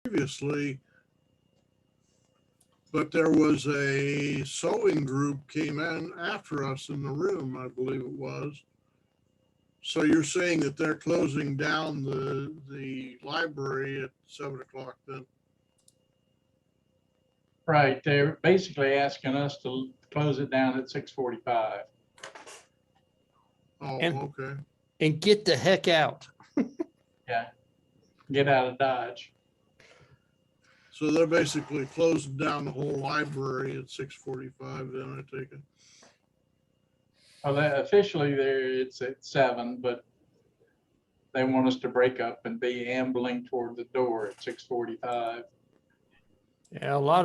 previously, but there was a sewing group came in after us in the room, I believe it was. So you're saying that they're closing down the library at 7 o'clock then? Right, they're basically asking us to close it down at 6:45. Oh, And- okay. And get the heck out. Yeah, get out of Dodge. So they're basically closing down the whole library at 6:45 then, I take it? Well, officially there it's at 7, but they want us to break up and be ambling toward the door at 6:45. Yeah, a lot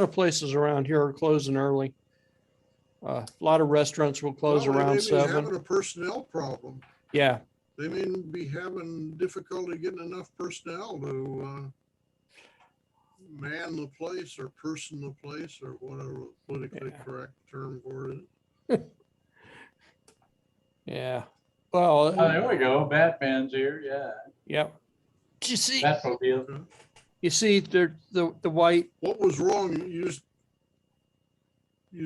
of places around here are closing early. A lot of restaurants will close Well, they may around be 7. having a personnel problem. Yeah, They may be having difficulty getting enough personnel to man the place or person the place or whatever politically Yeah. correct term for it. yeah. Well, Oh, there we go. Batman's here. Yeah, yeah. You see, Batmobile. Okay. you see the white. What was wrong? You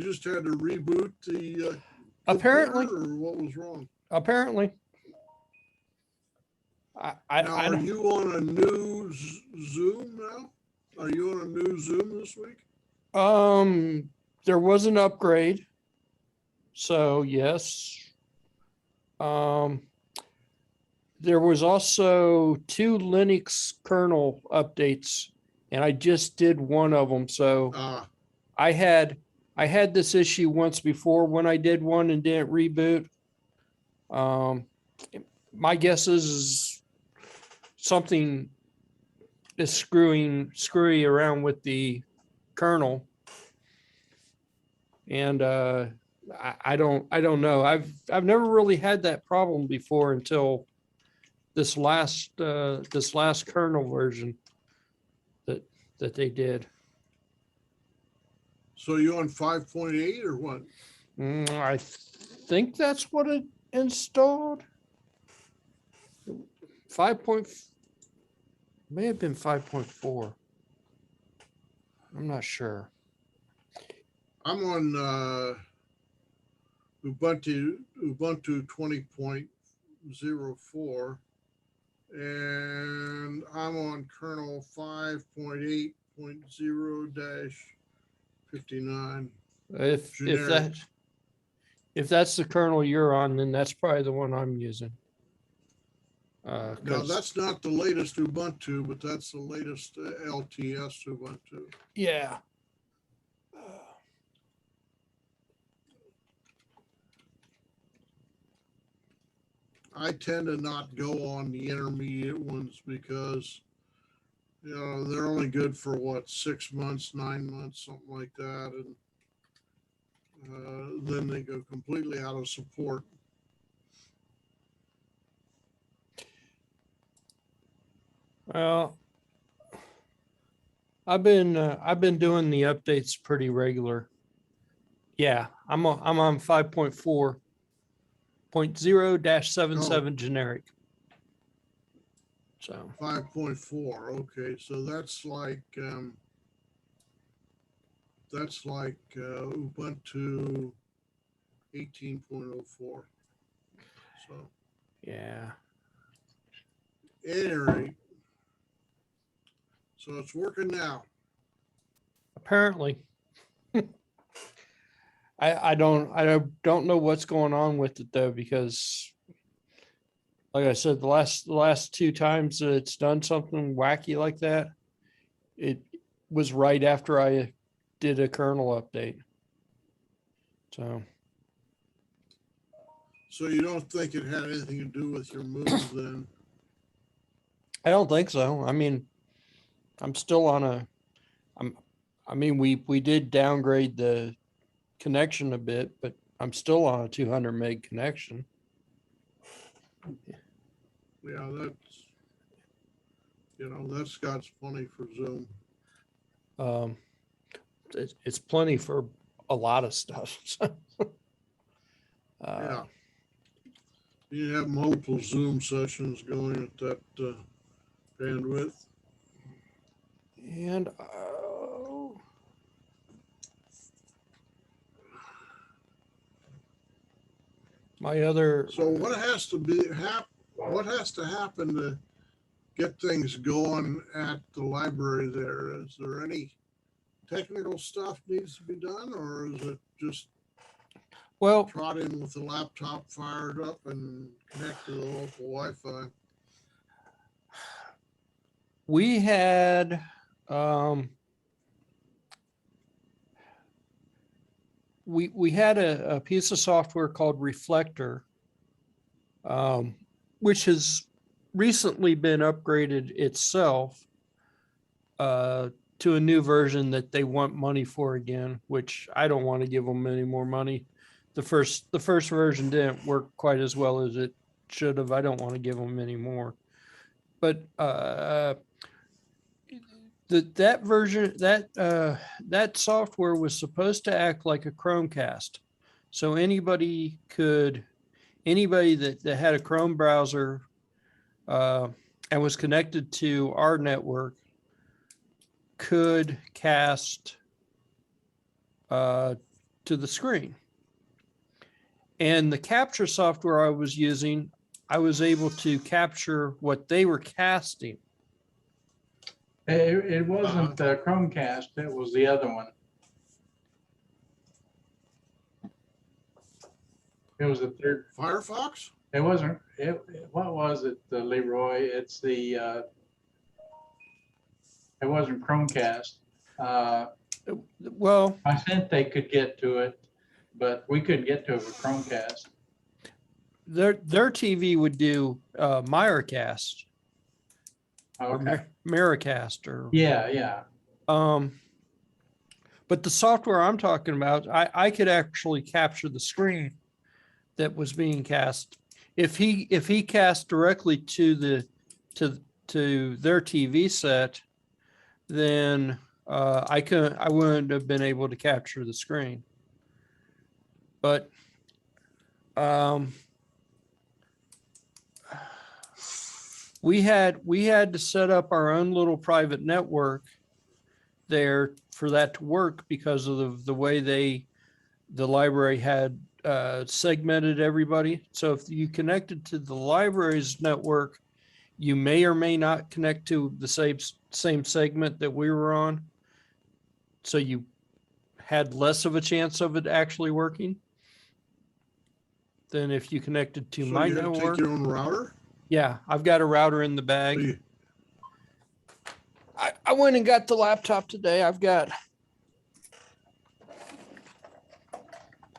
just had to reboot the Apparently, computer, or what was wrong? apparently. Now, I are don't. you on a new Zoom now? Are you on a new Zoom this week? There was an upgrade, so yes. There was also 2 Linux kernel updates, and I just did one of them. So Ah, I had this issue once before when I did one and didn't reboot. My guess is something is screwy around with the kernel, and I don't know. I've never really had that problem before until this last kernel version that they did. so you on 5.8 or what? I think that's what it installed. 5. May have been 5.4. I'm not sure. I'm on Ubuntu 20.04, and I'm on kernel 5.8.0-59. Generic. If that's the kernel you're on, then that's probably the one I'm using. Now, 'Cause- that's not the latest Ubuntu, but that's the latest LTS Ubuntu. yeah. I tend to not go on the intermediate ones because, they're only good for what, 6 months, 9 months, something like that. And then they go completely out of support. Well, I've been doing the updates pretty regular. Yeah, I'm on 5.4.0-77 generic. So 5.4. Okay, so that's like Ubuntu 18.04. So yeah. anyway, so it's working now. Apparently. I don't know what's going on with it though, because like I said, the last 2 times that it's done something wacky like that, it was right after I did a kernel update. So You don't think it had anything to do with your move then? I don't think so. I mean, I'm still on we did downgrade the connection a bit, but I'm still on a 200 meg connection. Yeah, that's God's plenty for Zoom. It's plenty for a lot of stuff. Yeah. You have multiple Zoom sessions going at that bandwidth. And my other, So what has to be, what has to happen to get things going at the library there? Is there any technical stuff needs to be done, or is it just well, trot in with the laptop fired up and connect to the local Wi-Fi? we had we had a piece of software called Reflector, which has recently been upgraded itself to a new version that they want money for again, which I don't want to give them any more money. The first version didn't work quite as well as it should have. I don't want to give them any more. But that version, that software was supposed to act like a Chromecast. So anybody that had a Chrome browser and was connected to our network could cast to the screen. And the capture software I was using, I was able to capture what they were casting. It wasn't the Chromecast, it was the other one. It was the third. Firefox? It wasn't, what was it, Leroy? It's the, it wasn't Chromecast. Well, I think they could get to it, but we couldn't get to it with Chromecast. their TV would do Miracast or Okay. Miracast or Yeah. but the software I'm talking about, I could actually capture the screen that was being cast. If he cast directly to their TV set, then I wouldn't have been able to capture the screen. But we had to set up our own little private network there for that to work because of the way the library had segmented everybody. So if you connected to the library's network, you may or may not connect to the same segment that we were on. So you had less of a chance of it actually working than if you connected to my you had to network. take your own router? Yeah, I've got a router in the So bag. you- I went and got the laptop today. I've got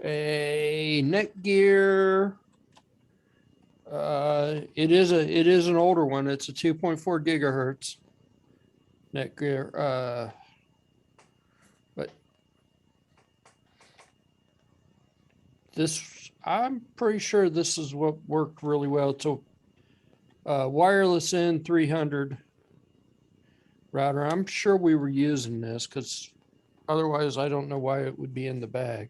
a Netgear. It is an older one. It's a 2.4 gigahertz Netgear. But this, I'm pretty sure this is what worked really well. It's a wireless N300 router. I'm sure we were using this because otherwise I don't know why it would be in the bag.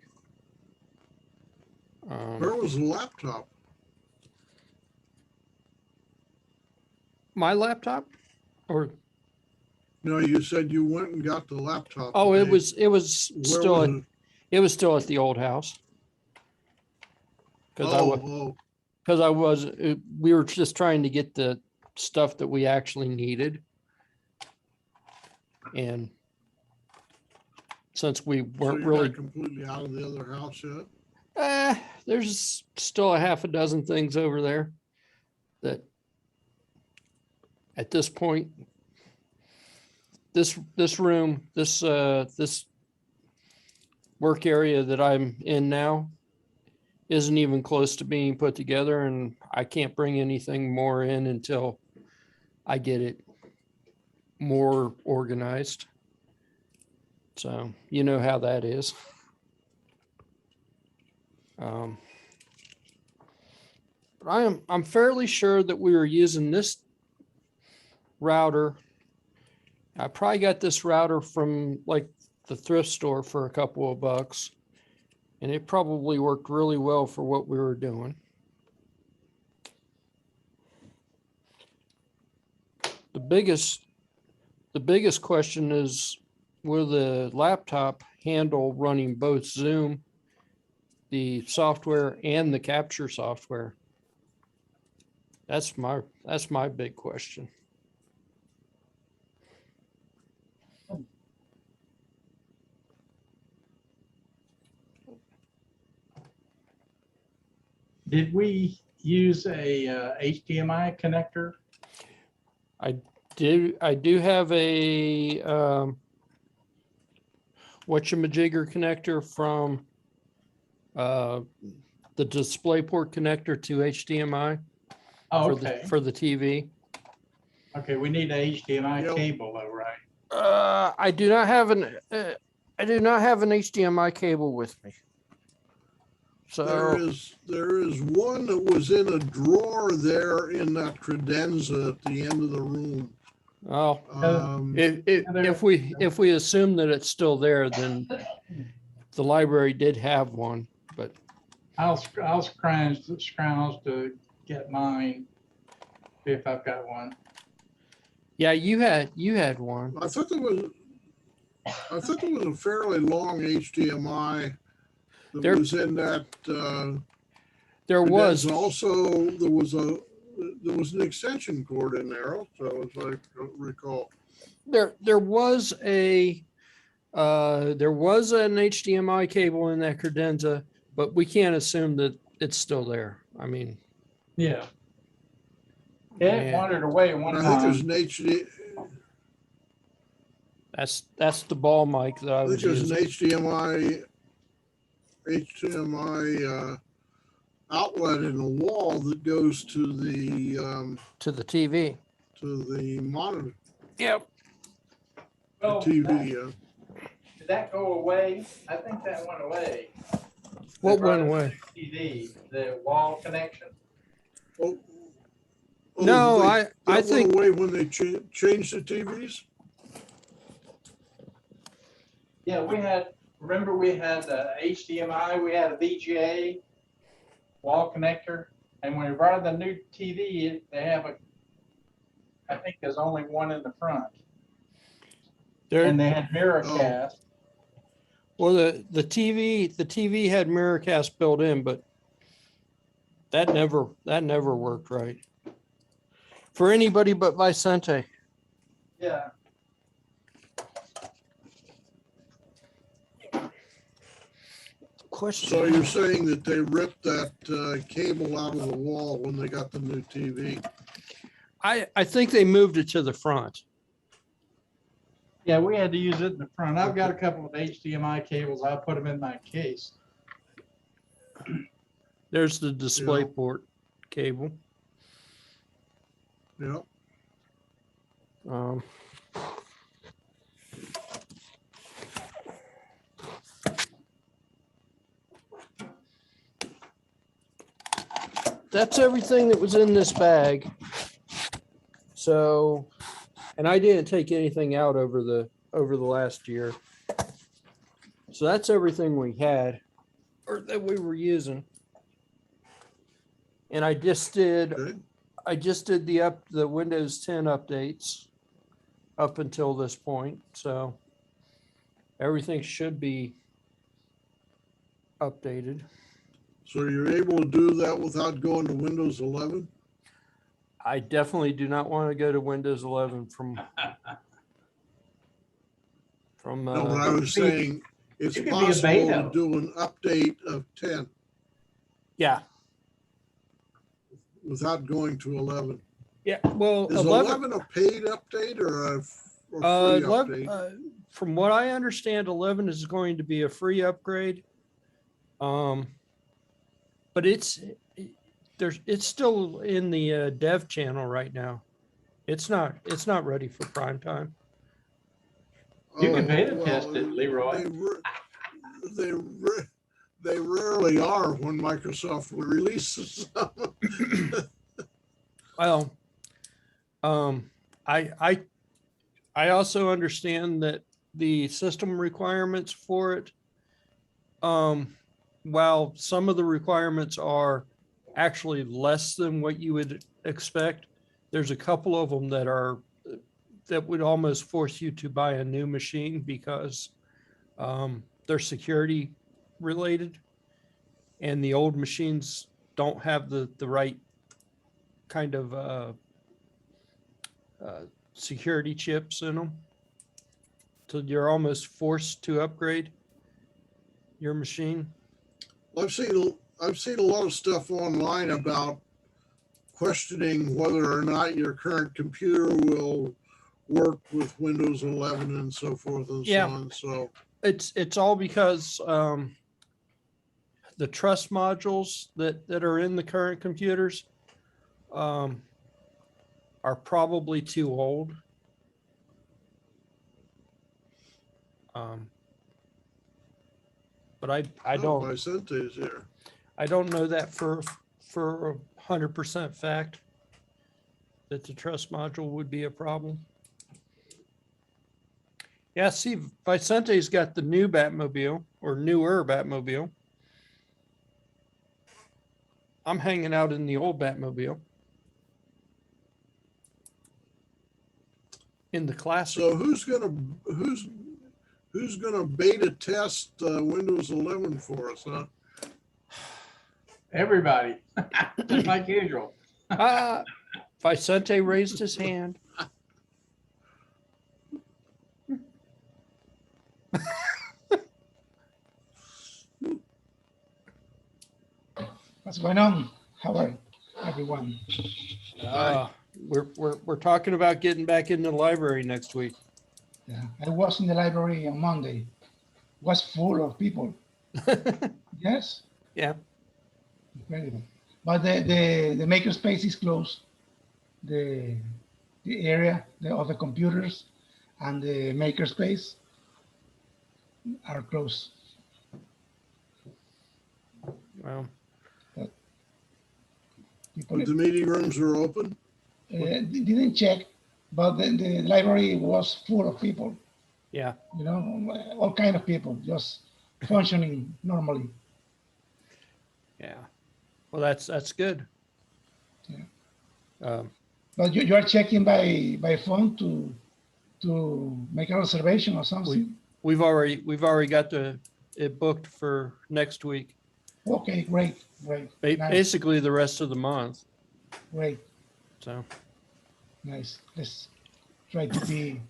Where was the laptop? My laptop, or No, you said you went and got the laptop. oh, today. it was Where still was at, it? it was still at the old house. Oh, We were just trying to get the stuff that we actually needed. And since we so weren't you're really, not completely out of the other house yet? there's still a half a dozen things over there that at this point, this room, this work area that I'm in now isn't even close to being put together, and I can't bring anything more in until I get it more organized. So you know how that is. But I'm fairly sure that we were using this router. I probably got this router from like the thrift store for a couple of bucks, and it probably worked really well for what we were doing. The biggest the biggest question is, will the laptop handle running both Zoom, the software, and the capture software? That's my big question. Did we use a HDMI connector? I do have a whatchamajigger connector from the DisplayPort connector to HDMI Oh, for okay. the TV. Okay, we need a HDMI Yep. cable though, right? I do not have an HDMI cable with me. There So is one that was in a drawer there in that credenza at the end of the room. oh, Um, if we assume that it's still there, then the library did have one, but I'll scrounge to get mine, see if I've got one. yeah, you had one. I thought there was a fairly long HDMI that There- was in that. There was credenza. Also, there was an extension cord in there also, as I recall. there was an HDMI cable in that credenza, but we can't assume that it's still there. I mean, Yeah. Yeah, it Yeah. wandered away one And I think there's time. an that's the ball mic that I I was think there's an using. HDMI outlet in the wall that goes to the To the TV. monitor, Yep. the Well, TV. Did that go away? I think that went away. What They brought went in away? the TV, the wall connection. Oh, No, that I went think away when they changed the TVs. Yeah, remember we had the HDMI, we had a VGA wall connector, and when we brought in the new TV, they have I think there's only one in the front. And they had Miracast. well, the TV had Miracast built in, but that never worked right for anybody but Vicente. Yeah. Question. So you're saying that they ripped that cable out of the wall when they got the new TV? I think they moved it to the front. Yeah, we had to use it in the front. I've got a couple of HDMI cables. I'll put them in my case. There's the DisplayPort cable. Yeah. That's everything that was in this bag. So, and I didn't take anything out over the last year. So that's everything we had or that we were using. And I just did Okay. the Windows 10 updates up until this point. So everything should be updated. So you're able to do that without going to Windows 11? I definitely do not want to go to Windows 11 from No, but I was saying it's it could be a possible beta. to do an update of 10 yeah. without going to 11. Yeah, well, Is 11 a paid update or a free update? From what I understand, 11 is going to be a free upgrade. But it's still in the dev channel right now. It's not ready for prime time. You can Oh, beta well, test it, Leroy. They rarely are when Microsoft releases them. Well, I also understand that the system requirements for it, while some of the requirements are actually less than what you would expect, there's a couple of them that are that would almost force you to buy a new machine because they're security related, and the old machines don't have the right kind of security chips in them. So you're almost forced to upgrade your machine. I've seen a lot of stuff online about questioning whether or not your current computer will work with Windows 11 and so forth and Yeah. so on. So It's all because the trust modules that are in the current computers are probably too old. But I don't Vicente's here. I don't know that for 100% fact that the trust module would be a problem. Yeah, see, Vicente's got the new Batmobile or newer Batmobile. I'm hanging out in the old Batmobile. In the classic. So who's gonna beta test Windows 11 for us, huh? Everybody, just like usual. Vicente raised his hand. What's going on? How are everyone? We're talking about getting back in the library next week. Yeah, I was in the library on Monday. It was full of people. Yes, Yeah. incredible. But the makerspace is closed. The area of the computers and the makerspace are closed. Well, People The meeting rooms are open. didn't check, but the library was full of people. yeah. You know, all kind of people just functioning normally. Yeah. Well, that's good. Yeah. But you are checking by phone to make a reservation or something. We've already got it booked for next week. Okay, great. Nice. Basically the rest of the month. Great, So nice. Let's try to be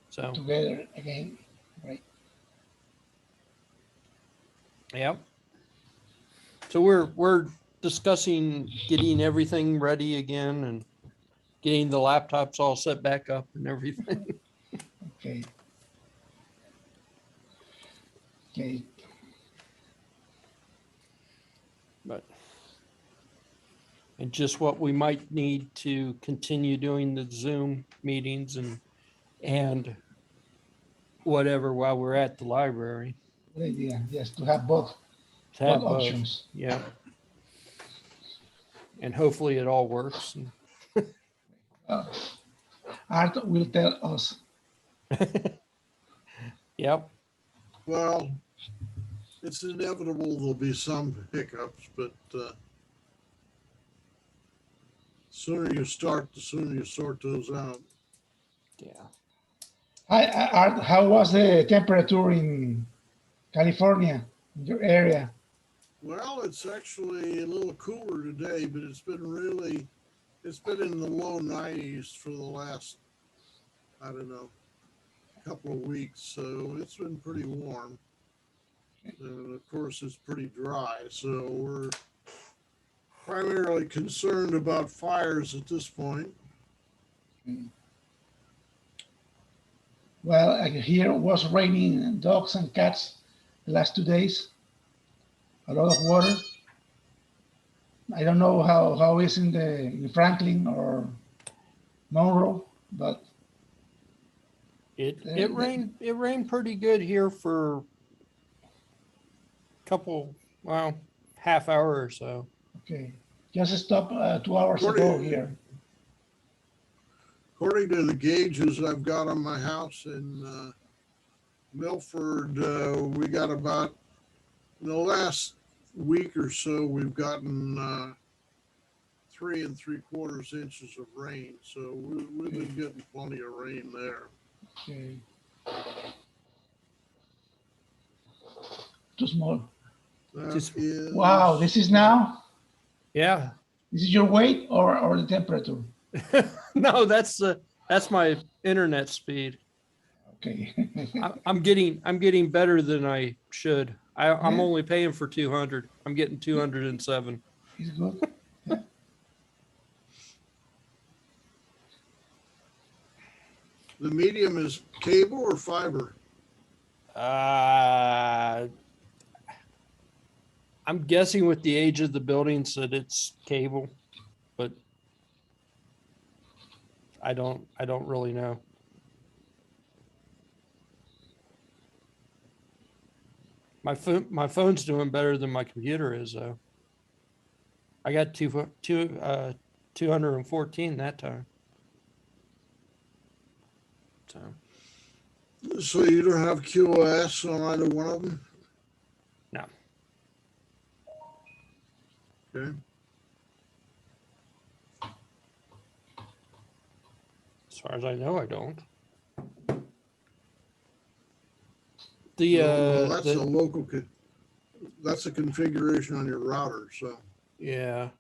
so together again. Right. yeah. So we're discussing getting everything ready again and getting the laptops all set back up and everything. Okay. Okay. But and just what we might need to continue doing the Zoom meetings and whatever while we're at the library. Good idea. Yes, to have both To have both. options. Yeah. And hopefully it all works. Art will tell us. Yep. Well, it's inevitable there'll be some hiccups, but sooner you start, the sooner you sort those out. Yeah. Hi, Art, how was the temperature in California, in your area? Well, it's actually a little cooler today, but it's been in the low 90s for the last, I don't know, couple of weeks. So it's been pretty warm. And of course, it's pretty dry. So we're primarily concerned about fires at this point. Well, here it was raining dogs and cats the last 2 days. A lot of water. I don't know how it's in Franklin or Monroe, but It rained pretty good here for a couple, well, half hour or so. okay. Just stopped 2 hours ago here. According to the gauges I've got on my house in Milford, we got about, in the last week or so, we've gotten 3 3/4 inches of rain, so we've been getting plenty of rain there. Okay. Too small. That Just- is- Wow, this is now? Yeah. This is your weight or the temperature? No, that's my internet speed. Okay. I'm getting better than I should. I'm Yeah. only paying for 200. I'm getting 207. It's good. Yeah. The medium is cable or fiber? I'm guessing with the age of the buildings that it's cable, but I don't really know. My phone's doing better than my computer is though. I got 214 that time. So So you don't have QoS on either one of them? no. Okay. As far as I know, I don't. The Well, that's the- a local, that's a configuration on your router, so. yeah.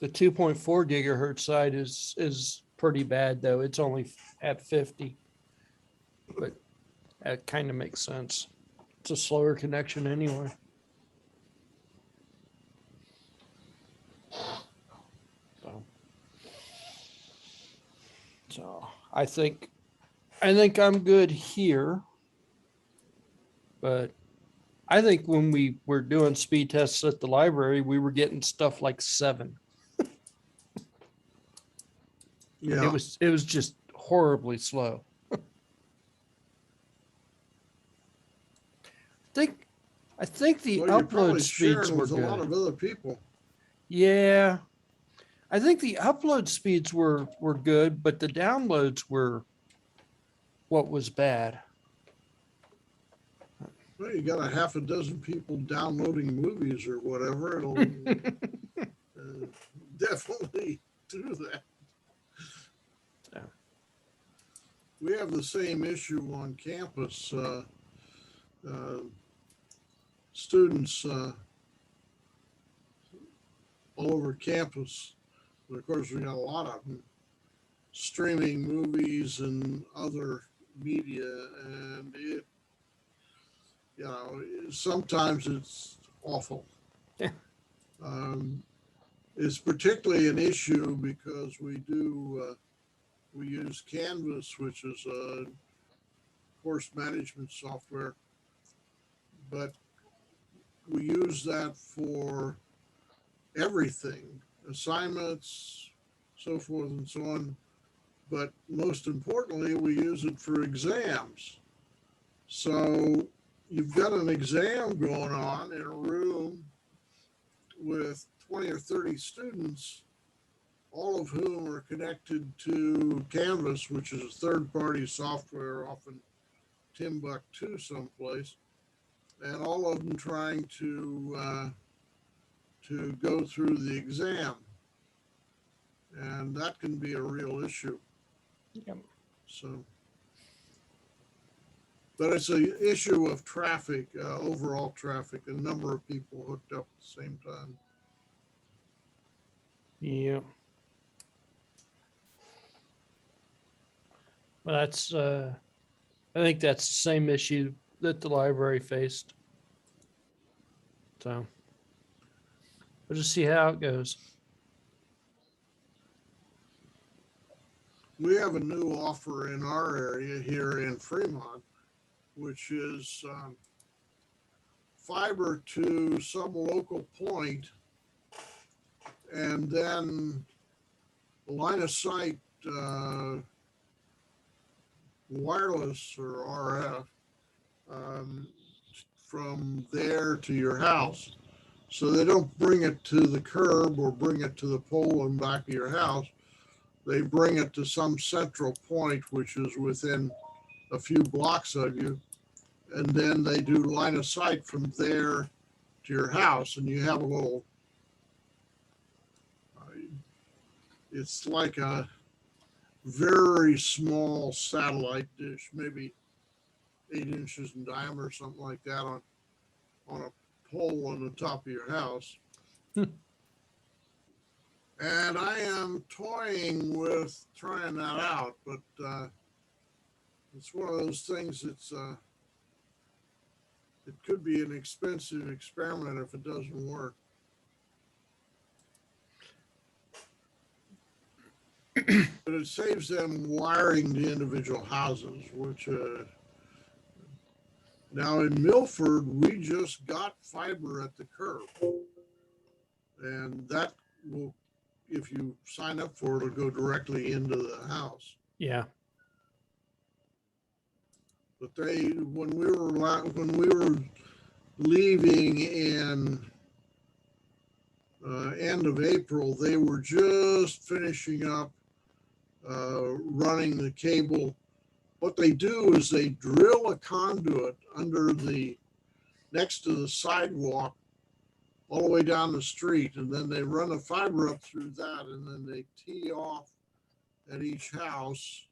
The 2.4 gigahertz side is pretty bad though. It's only at 50. But that kind of makes sense. It's a slower connection anyway. So I think I'm good here. But I think when we were doing speed tests at the library, we were getting stuff like 7. Yeah, It was just horribly slow. I think the well, you're probably upload speeds sharing were with a lot good. of other people. Yeah. I think the upload speeds were good, but the downloads were what was bad. Well, you got a half a dozen people downloading movies or whatever, it'll definitely do that. Yeah. We have the same issue on campus. Students all over campus, but of course we got a lot of them streaming movies and other media, and it, you know, sometimes it's awful. Yeah. It's particularly an issue because we use Canvas, which is a course management software, but we use that for everything, assignments, so forth and so on. But most importantly, we use it for exams. So you've got an exam going on in a room with 20 or 30 students, all of whom are connected to Canvas, which is a third-party software, often Timbuktu someplace, and all of them trying to go through the exam. And that can be a real issue. Yep. So, but it's an issue of traffic, overall traffic, a number of people hooked up at the same time. Yeah. Well, that's I think that's the same issue that the library faced. So we'll just see how it goes. We have a new offer in our area here in Fremont, which is fiber to some local point, and then line of sight wireless or RF from there to your house. So they don't bring it to the curb or bring it to the pole and back of your house. They bring it to some central point, which is within a few blocks of you. And then they do line of sight from there to your house. And you have a little it's like a very small satellite dish, maybe 8 inches in diameter, something like that, on a pole on the top of your house. And I am toying with trying that out, but it's one of those things that's it could be an expensive experiment if it doesn't work. But it saves them wiring the individual houses, which now in Milford, we just got fiber at the curb. And that will, if you sign up for it, it'll go directly into the house. Yeah. But when we were leaving in end of April, they were just finishing up running the cable. What they do is they drill a conduit next to the sidewalk all the way down the street, and then they run the fiber up through that, and then they tee off at each house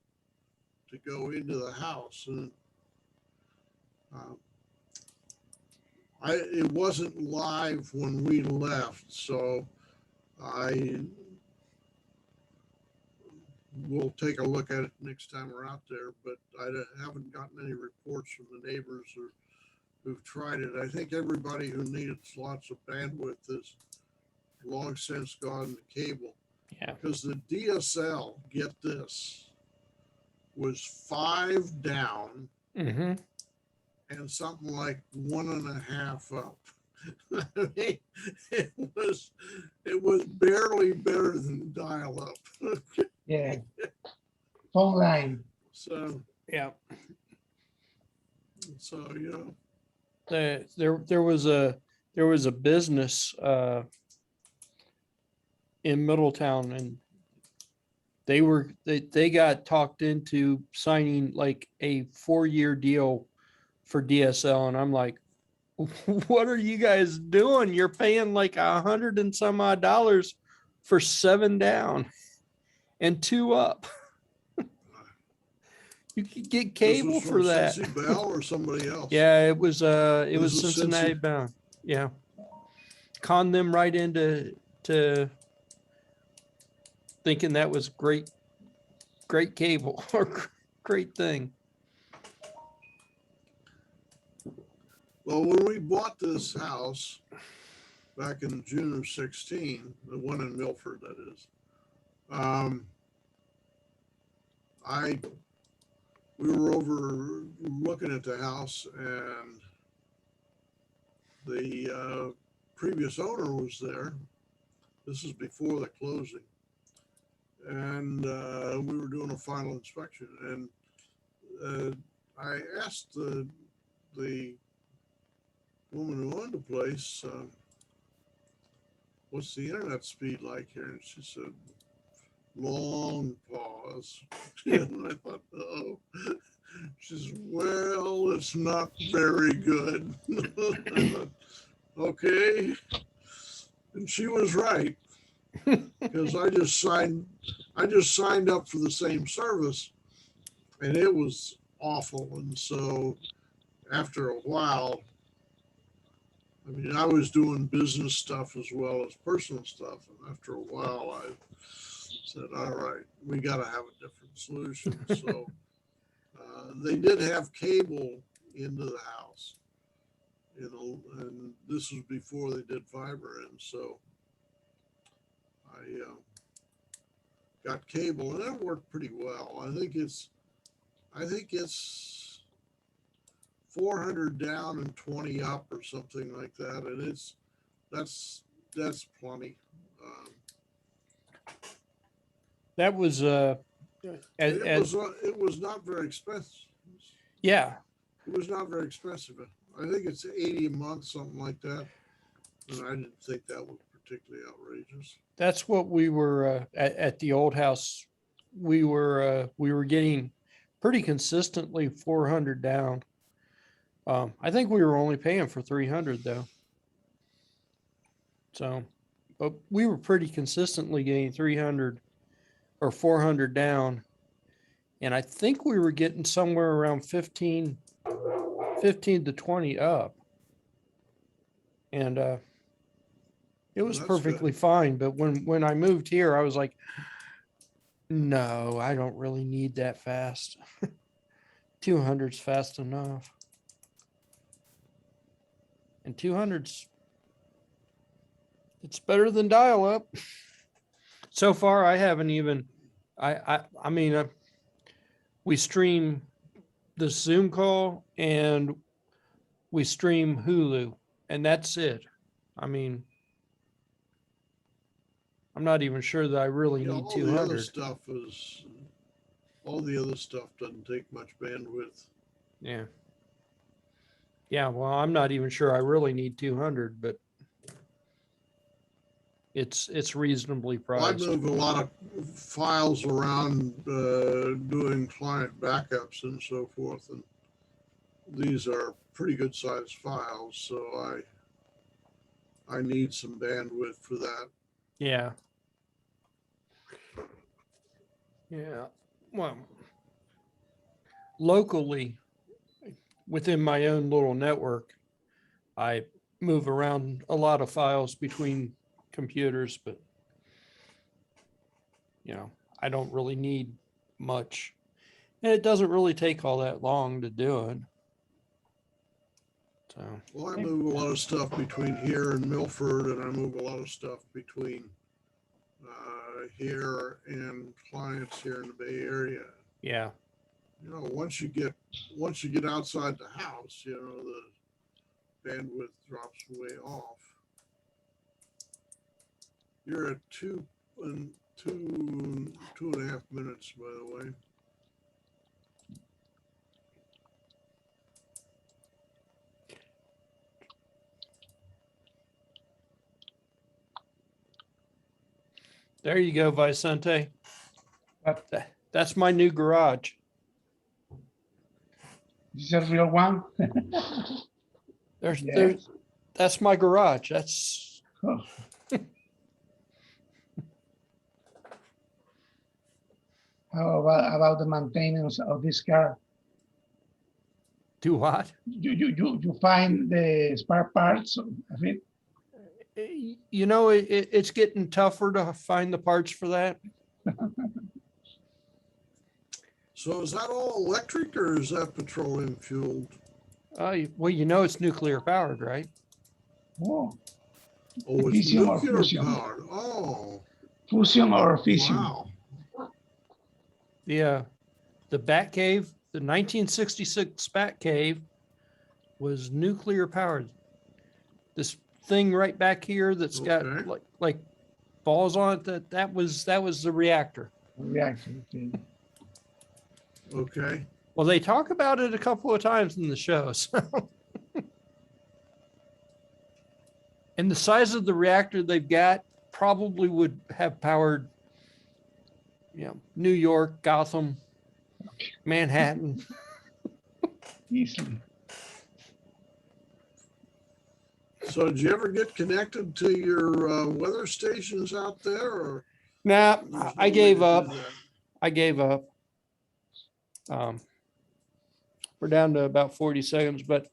to go into the house. And it wasn't live when we left, so I will take a look at it next time we're out there, but I haven't gotten any reports from the neighbors who've tried it. I think everybody who needed lots of bandwidth has long since gone to cable. Yeah. Because the DSL, get this, was 5 down Mm-hmm. and something like 1.5 up. I mean, it was barely better than dial up. Yeah. Phone line. So Yeah. you know, There was a business in Middletown, and they got talked into signing like a 4-year deal for DSL, and I'm like, what are you guys doing? You're paying like $100 and some odd for 7 down and 2 up. You could get cable this was for from that. Cincy Bell or somebody else. Yeah, it was This is Cincinnati Cincy. bound. Yeah. Conned them right into thinking that was great cable or great thing. Well, when we bought this house back in June of 16, the one in Milford, that is, we were over looking at the house, and the previous owner was there. This is before the closing. And we were doing a final inspection, and I asked the woman who owned the place, what's the internet speed like here? And she said, long pause. And I thought, oh, she says, well, it's not very good. I thought, okay. And she was right, because I just signed up for the same service, and it was awful. And so after a while, I mean, I was doing business stuff as well as personal stuff. And after a while, I said, all right, we got to have a different solution. So they did have cable into the house, and this was before they did fiber in. So I got cable, and it worked pretty well. I think it's 400 down and 20 up or something like that, and that's plenty. That was It was not very expensive. yeah. It was not very expensive. I think it's 80 a month, something like that. And I didn't think that was particularly outrageous. That's what we were at the old house. We were getting pretty consistently 400 down. I think we were only paying for 300 though. So, but we were pretty consistently getting 300 or 400 down. And I think we were getting somewhere around 15 to 20 up. And it was That's perfectly fine. But when I moved here, I was like, no, I don't really need that fast. 200's fast enough. And 200's, it's better than dial up. So far, I haven't even, I mean, we stream the Zoom call and we stream Hulu, and that's it. I mean, I'm not even sure that I really Yeah, need all the other 200. stuff is, all the other stuff doesn't take much bandwidth. Yeah. Yeah, well, I'm not even sure I really need 200, but it's reasonably Well, I priced. move a lot of files around, doing client backups and so forth, and these are pretty good sized files, so I need some bandwidth for that. Yeah. Yeah. Well, locally, within my own little network, I move around a lot of files between computers, but you know, I don't really need much. And it doesn't really take all that long to do it. So, Well, I move a lot of stuff between here and Milford, and I move a lot of stuff between here and clients here in the Bay Area. yeah. You know, once you get outside the house, you know, the bandwidth drops way off. You're at 2.5 minutes, by the way. There you go, Vicente. But That's my new garage. this is a real one. Yeah. There's that's my garage. That's Oh. How about the maintenance of this car? do what? You find the spare parts of it? You know, it's getting tougher to find the parts for that. So is that all electric or is that petroleum fueled? Well, you know, it's nuclear powered, right? Oh, Oh, it's Fission or nuclear fusion? powered. Oh, fusion or fission? wow. The Bat Cave, the 1966 Bat Cave was nuclear powered. This thing right back here that's got Okay. like balls on it, that was the reactor. Reaction. Okay. Okay. Well, they talk about it a couple of times in the show. So. And the size of the reactor they've got probably would have powered, you know, New York, Gotham, Manhattan. Easily. So did you ever get connected to your weather stations out there, or? Nah, there's no I way gave to do up. that? I gave up. We're down to about 40 seconds, but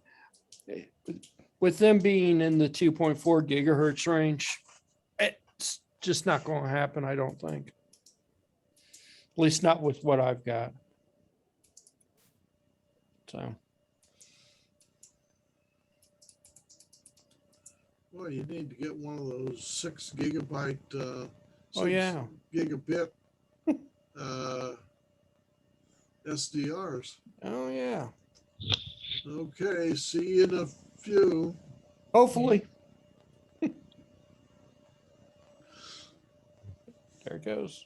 with them being in the 2.4 gigahertz range, it's just not going to happen, I don't think. At least not with what I've got. So, Well, you need to get one of those 6 gigabyte, oh yeah, gigabit SDRs. oh yeah. Okay, see you in a few. Hopefully. There it goes.